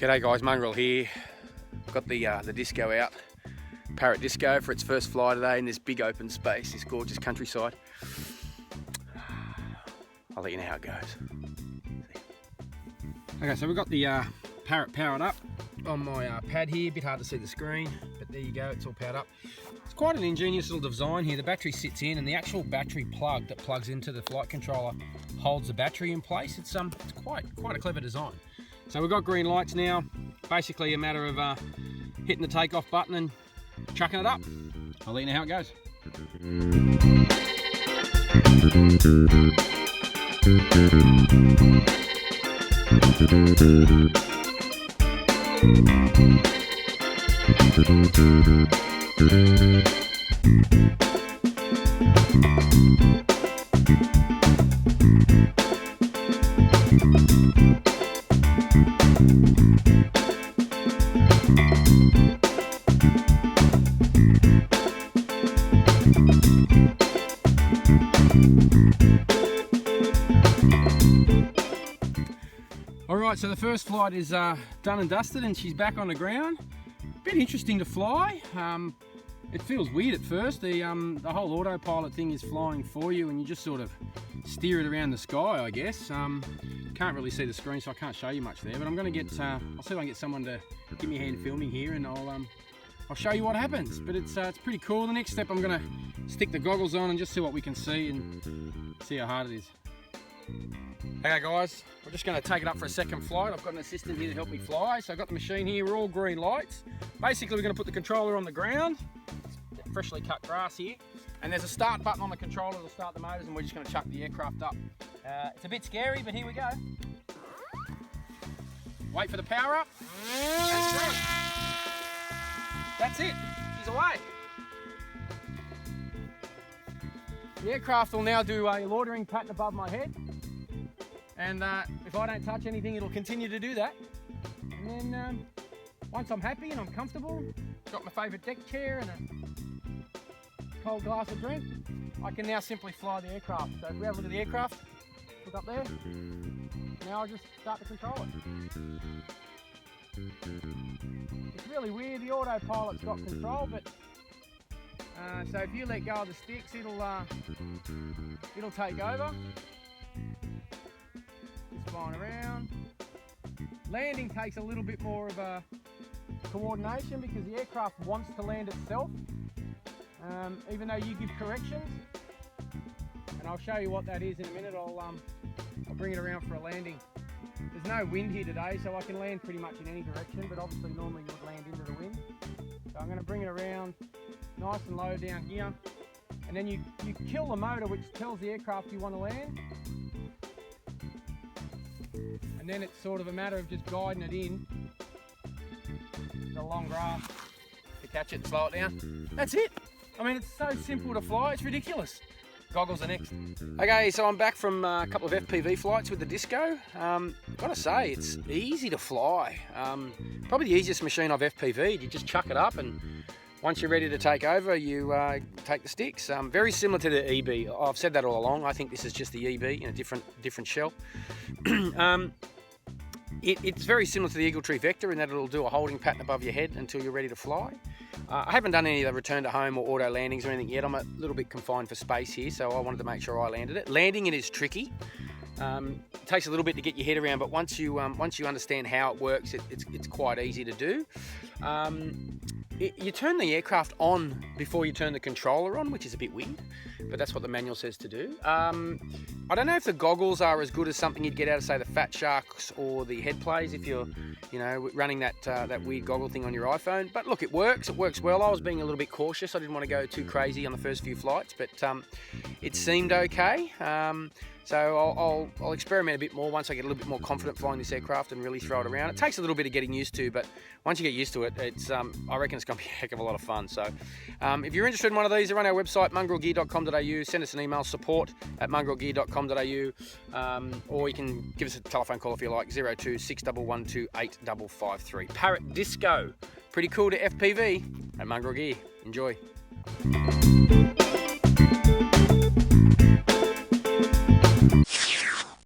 G'day guys, Mongrel here. Got the disco out, Parrot Disco, for its first fly today in this big open space, this gorgeous countryside. I'll let you know how it goes. Okay, so we've got the Parrot powered up on my pad here. A bit hard to see the screen, but there you go, it's all powered up. It's quite an ingenious little design here. The battery sits in and the actual battery plug that plugs into the flight controller holds the battery in place. It's quite a clever design. So we've got green lights now. Basically a matter of hitting the takeoff button and chucking it up. I'll let you know how it goes. Alright, so the first flight is done and dusted and she's back on the ground. Bit interesting to fly. It feels weird at first. The whole autopilot thing is flying for you and you just sort of steer it around the sky, I guess. Can't really see the screen, so I can't show you much there, but I'm going to get, I'll see if I can get someone to give me a hand filming here and I'll show you what happens. But it's pretty cool. The next step, I'm going to stick the goggles on and just see what we can see and see how hard it is. Okay guys, we're just going to take it up for a second flight. I've got an assistant here to help me fly. So I've got the machine here, we're all green lights. Basically we're going to put the controller on the ground, freshly cut grass here, and there's a start button on the controller to start the motors, and we're just going to chuck the aircraft up. It's a bit scary, but here we go. Wait for the power up, and through. That's it, she's away. The aircraft will now do a loitering pattern above my head. And if I don't touch anything, it'll continue to do that. And then once I'm happy and I'm comfortable, got my favourite deck chair and a cold glass of drink, I can now simply fly the aircraft. So if we have a look at the aircraft, look up there. Now I'll just start to control it. It's really weird, the autopilot's got control, but so if you let go of the sticks, it'll take over. Flying around. Landing takes a little bit more of a coordination because the aircraft wants to land itself, even though you give corrections. And I'll show you what that is in a minute. I'll bring it around for a landing. There's no wind here today, so I can land pretty much in any direction, but obviously normally you would land into the wind. So I'm going to bring it around nice and low down here, and then you kill the motor, which tells the aircraft you want to land. And then it's sort of a matter of just guiding it in the long grass to catch it and slow it down. That's it. I mean, it's so simple to fly, it's ridiculous. Goggles are next. Okay, so I'm back from a couple of FPV flights with the Disco. Gotta say, it's easy to fly. Probably the easiest machine I've FPV'd. You just chuck it up and once you're ready to take over, you take the sticks. Very similar to the EB. I've said that all along. I think this is just the EB in a different shell. It's very similar to the Eagle Tree Vector in that it'll do a holding pattern above your head until you're ready to fly. I haven't done any of the return to home or auto landings or anything yet. I'm a little bit confined for space here, so I wanted to make sure I landed it. Landing it is tricky. It takes a little bit to get your head around, but once you understand how it works, it's quite easy to do. You turn the aircraft on before you turn the controller on, which is a bit weird, but that's what the manual says to do. I don't know if the goggles are as good as something you'd get out of, say, the Fat Sharks or the head plays if you're, running that weird goggle thing on your iPhone. But look, it works well. I was being a little bit cautious. I didn't want to go too crazy on the first few flights, but it seemed okay. So I'll experiment a bit more once I get a little bit more confident flying this aircraft and really throw it around. It takes a little bit of getting used to, but once you get used to it, I reckon it's going to be a heck of a lot of fun. So if you're interested in one of these, they're on our website, mongrelgear.com.au. Send us an email, support@mongrelgear.com.au, or you can give us a telephone call if you like, 02 6112 8553. Parrot Disco, pretty cool to FPV at Mongrel Gear. Enjoy.